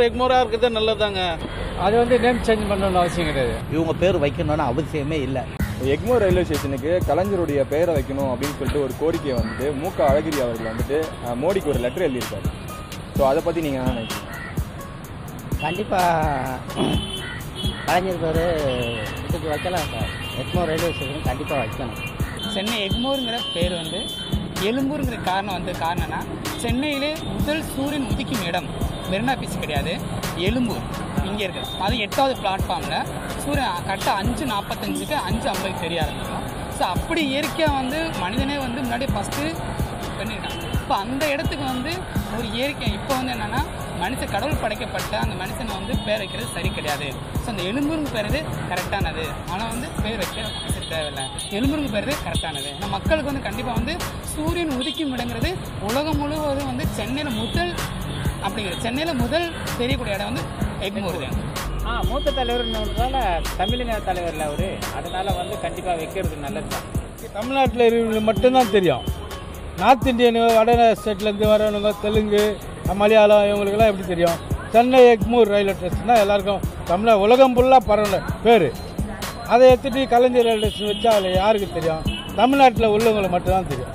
எக்மோரா இருக்கிறது நல்லதாங்க. அது வந்து நேம் சேஞ்ச் பண்ணணும்னு அவசியம் கிடையாது. இவங்க பேர் வைக்கணும்னு அவசியமே இல்லை. எக்மோர் ரயில்வே ஸ்டேஷனுக்கு கலைஞருடைய பெயரை வைக்கணும் அப்படின்னு சொல்லிட்டு ஒரு கோரிக்கையை வந்துட்டு மூக்க அழகிரி அவர்கள் வந்துட்டு மோடிக்கு ஒரு லெட்டர் எழுதியிருக்காரு. ஸோ அதை பற்றி நீங்கள் என்ன நினைக்கிறீங்க? கண்டிப்பாக கலைஞர் பேர் இதுக்கு வைக்கலாம் சார். எக்மோர் ரயில்வே ஸ்டேஷன் கண்டிப்பாக வைக்கணும். சென்னை எக்மோருங்கிற பேர் வந்து எழும்பூருங்கிற காரணம்னா சென்னையிலே முதல் சூரியன் உதிக்கும் இடம் மெரினா பீச் கிடையாது, எழும்பூர் இங்கே இருக்குது. அது 8வது பிளாட்ஃபார்மில் சூரியன் கரெக்டாக 5:45க்கு 5:50 தெரிய ஆரம்பிக்கும். ஸோ அப்படி இயற்கையாக வந்து மனிதனே வந்து முன்னாடி ஃபஸ்ட்டு பண்ணியிருக்காங்க. இப்போ அந்த இடத்துக்கு வந்து ஒரு இயற்கை இப்போ வந்து என்னென்னா மனுஷன் கடவுள் படைக்கப்பட்ட அந்த மனுஷனை வந்து பேர் வைக்கிறது சரி கிடையாது. ஸோ அந்த எழும்பூருங்க பேர் கரெக்டானது, ஆனால் வந்து பேர் வைக்க சரி தேவையில்லை. எழும்பூருங்க பேர் கரெக்டானது. ஆனால் மக்களுக்கு வந்து கண்டிப்பாக வந்து சூரியன் உதிக்கும் இடங்கிறது உலகம் முழுவதும் வந்து சென்னையில் முதல் தெரியக்கூடிய இடம் வந்து எக்மோர் தான். மூத்த தலைவர்னால தமிழின தலைவரில் அவர், அதனால வந்து கண்டிப்பாக வைக்கிறது நல்லது தான். தமிழ்நாட்டில் இருக்கிறவங்களுக்கு மட்டும்தான் தெரியும். நார்த் இந்தியனு வட ஸ்டேட்லேருந்து வரவனுங்க தெலுங்கு மலையாளம் இவங்களுக்கெல்லாம் எப்படி தெரியும்? சென்னை எக்மோர் ரயில்வே ஸ்டேஷன்னா எல்லாருக்கும் உலகம் ஃபுல்லாக பரவல பேர். அதை எடுத்துகிட்டு கலைஞர் ரயில்வே ஸ்டேஷன் வச்சா அதில் யாருக்கு தெரியும்? தமிழ்நாட்டில் உள்ளவங்களுக்கு மட்டும்தான் தெரியும்.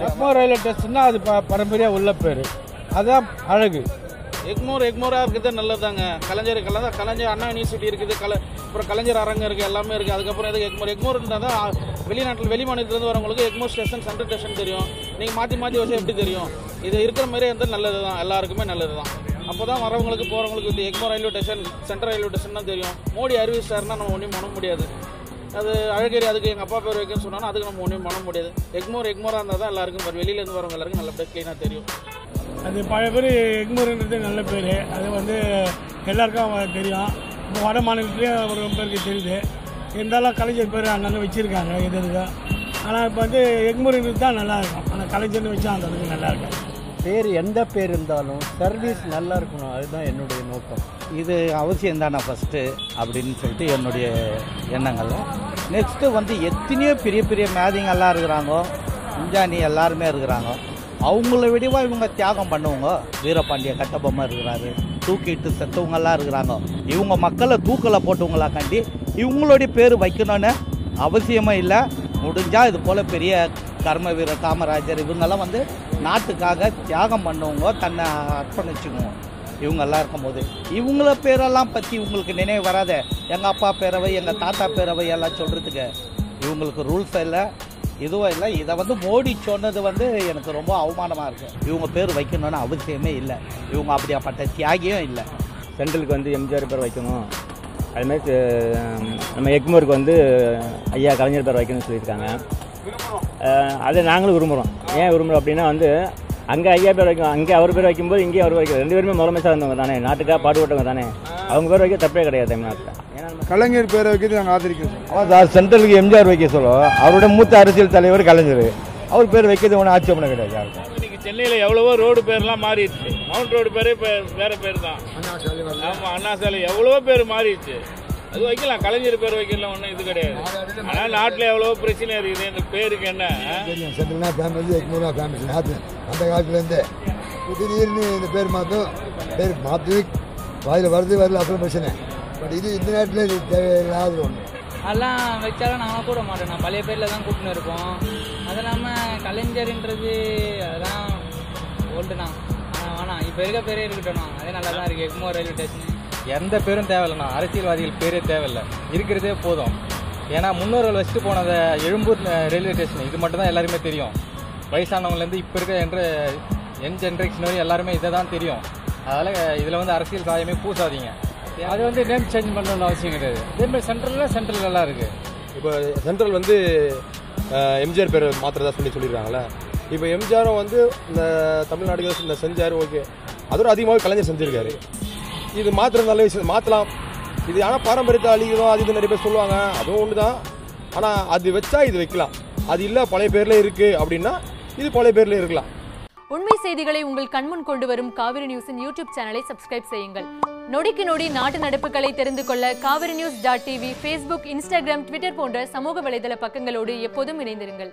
எக்மோர் ரயில்வே ஸ்டேஷன்னா அது பரம்பரையாக உள்ள பேர், அதுதான் அழகு. எக்மோரா இருக்கிறது நல்லதாங்க. கலைஞர் அண்ணா யூனிவர்சிட்டி இருக்குது, அப்புறம் கலைஞர் அரங்கம் இருக்குது, எல்லாமே இருக்குது. அதுக்கப்புறம் எதுக்கு எக்மோர் இருந்தால் தான் வெளி மாநிலத்திலேருந்து வரவங்களுக்கு எக்மோர் ஸ்டேஷன் சென்ட்ரல் ஸ்டேஷன் தெரியும். நீங்கள் மாற்றி வச்சு எப்படி தெரியும்? இது இருக்கிற மாதிரியே இருந்தால் நல்லது தான், எல்லாருக்குமே நல்லது தான். அப்போ தான் வரவங்களுக்கு போகிறவங்களுக்கு இந்த Egmore railway station central railway station தான் தெரியும். மோடி அறிவிச்சாருன்னா நம்ம ஒன்றும் பண்ண முடியாது. அது அழகிரி அதுக்கு எங்கள் அப்பா பேர் வைக்கணும்னு சொன்னாலும் அதுக்கு நம்ம ஒன்றும் பண்ண முடியாது. எக்மோராக இருந்தால் தான் எல்லாருக்கும் வெளியிலேருந்து வரவங்க எல்லாருக்கும் நல்லபடியாக க்ளீனாக தெரியும். அது பழைய பேர் எக்மோர்ன்றது நல்ல பேர், அது வந்து எல்லாருக்கும் தெரியும். இப்போ வட மாநிலத்துலேயே ஒரு பேருக்கு தெரியுது. இருந்தாலும் கலைஞர் பேர் அங்கங்கே வச்சுருக்காங்க இதுக்கு. ஆனால் இப்போ வந்து எக்மோர்ன்றது தான் நல்லாயிருக்கும். ஆனால் கலைஞர்னு வச்சா அந்த அளவுக்கு நல்லாயிருக்கும். பேர் எந்த பேர் இருந்தாலும் சர்வீஸ் நல்லா இருக்கணும், அதுதான் என்னுடைய நோக்கம். இது அவசியம் தானே ஃபஸ்ட்டு அப்படின்னு சொல்லிட்டு என்னுடைய எண்ணங்கள். நெக்ஸ்ட்டு வந்து எத்தனையோ பெரிய மேதிங்கெல்லாம் இருக்கிறாங்க, இஞ்சானி எல்லாருமே இருக்கிறாங்க. அவங்கள விடவா இவங்க தியாகம் பண்ணுவாங்க. வீரபாண்டிய கட்டபொம்மை இருக்கிறாரு, தூக்கிட்டு செத்தவங்கெல்லாம் இருக்கிறாங்க. இவங்க மக்களை தூக்கில் போட்டவங்களாக்காண்டி இவங்களுடைய பேர் வைக்கணும்னு அவசியமே இல்லை. முடிஞ்சால் இது போல் பெரிய கர்ம வீரர் காமராஜர் இவங்கெல்லாம் வந்து நாட்டுக்காக தியாகம் பண்ணவங்க, தன்னை அர்ப்பணிச்சுக்குவோம். இவங்கெல்லாம் இருக்கும்போது இவங்கள பேரெல்லாம் பற்றி இவங்களுக்கு நினைவு வராத. எங்கள் அப்பா பேரவை, எங்கள் தாத்தா பேரவை எல்லாம் சொல்கிறதுக்கு இவங்களுக்கு ரூல்ஸ் இல்லை, இதுவும் இல்லை. இதை வந்து மோடி சொன்னது வந்து எனக்கு ரொம்ப அவமானமாக இருக்குது. இவங்க பேர் வைக்கணும்னு அவசியமே இல்லை. இவங்க அப்படியாப்பட்ட தியாகியும் இல்லை. சென்ட்ரலுக்கு வந்து எம்ஜிஆர் பேர் வைக்கணும், அதுமாதிரி நம்ம எக்மோருக்கு வந்து ஐயா கலைஞர் பேர் வைக்கணும்னு சொல்லியிருக்காங்க. அதை நாங்களும் விரும்புகிறோம். ஏன் விரும்புகிறோம் அப்படின்னா வந்து அங்கே ஐயா பேர் வைக்கணும், அங்கே அவர் பேர் வைக்கும்போது இங்கேயும் அவர் வைக்கணும். 2 பேருமே முதலமைச்சராக இருந்தவங்க தானே, நாட்டுக்காக பாடுபட்டவங்க தானே. அவங்க பேர் வைக்க தப்பே கிடையாது தமிழ்நாட்டில். கலைஞர் பேரை வைக்கிறது நாங்கள் ஆதரிக்கிறோம். சார் சென்ட்ரலுக்கு எம்ஜிஆர் வைக்க சொல்லுவோம். அவருடைய மூத்த அரசியல் தலைவர் கலைஞர், அவர் பேர் வைக்கிறது ஒன்றும் ஆட்சேபனை கிடையாது யாருக்கும். இன்னைக்கு சென்னையில் எவ்வளவோ ரோடு பேர்லாம் மாறிடுச்சு. மவுண்ட் ரோடு பேரே வேற பேர் தான். ஆமாம், அண்ணா சாலை எவ்வளவோ பேர் மாறிடுச்சு. அது வைக்கலாம், கலைஞர் பேர் வைக்கலாம், ஒன்றும் இது கிடையாது. ஆனால் நாட்டில் எவ்வளவோ பிரச்சனை இருக்குது. இந்த பேருக்கு என்ன சென்ட்ரல்னா ஃபேமஸ், எக்மோரா ஃபேமஸ். அந்த காலத்துலேருந்து திடீர்னு இந்த பேர் மாற்றி வாயில் வரல, அப்புறம் பிரச்சனை. பட் இது இந்த நேரத்தில் இது தேவையில்லாத ஒன்று. அதெல்லாம் வச்சாலும் நாங்கள் கூட மாட்டோம். நான் பழைய பேரில் தான் கூட்டின்னு இருக்கோம். அது இல்லாமல் கலைஞர்ன்றது அதெல்லாம் ஓல்டு தான். ஆனால் இப்போ இருக்க பேரே இருக்கட்டும், அதே நல்லா தான் இருக்குது. எக்மோர் ரயில்வே ஸ்டேஷன் எந்த பேரும் தேவையில்லைண்ணா, அரசியல்வாதிகள் பேரே தேவையில்லை, இருக்கிறதே போதும். ஏன்னா முன்னோர்கள் வச்சுட்டு போனதை எழும்பூர் ரயில்வே ஸ்டேஷன் இது மட்டும் தான் எல்லாருமே தெரியும். வயசானவங்கலேருந்து இப்போ இருக்க ஜென்ரேஷன் வரை எல்லாருமே இதை தான் தெரியும். அதனால் இதில் வந்து அரசியல் சாயமே பூசாதீங்க. அது வந்து நேம் சேஞ்ச் பண்ணணும்னு அவசியம் கிடையாது. இதேமாதிரி சென்ட்ரல் நல்லா இருக்குது. இப்போ சென்ட்ரல் வந்து எம்ஜிஆர் பேர் மாத்திரதா சொல்லியிருக்காங்களே. இப்போ எம்ஜிஆரும் வந்து இந்த தமிழ்நாடுகள் இந்த செஞ்சார், ஓகே. அதோட அதிகமாக கலைஞர் செஞ்சுருக்காரு. இது மாத்திரம் நல்ல விஷயம், மாற்றலாம். இது ஆனால் பாரம்பரியத்தை அழிக்கிறோம், அது இது நிறைய பேர் சொல்லுவாங்க, அதுவும் ஒன்று தான். ஆனால் அது வச்சா இது வைக்கலாம். அது இல்லை பழைய பேரில் இருக்குது அப்படின்னா இது பழைய பேரில் இருக்கலாம். உண்மை செய்திகளை உங்கள் கண்முன் கொண்டு வரும் காவிரி நியூஸின் யூடியூப் சேனலை சப்ஸ்கிரைப் செய்யுங்கள். நொடிக்கு நொடி நாட்டு நடப்புகளை தெரிந்து கொள்ள kaverinews.tv, Facebook, Instagram, Twitter போன்ற சமூக வலைதள பக்கங்களோடு எப்போதும் இணைந்திருங்கள்.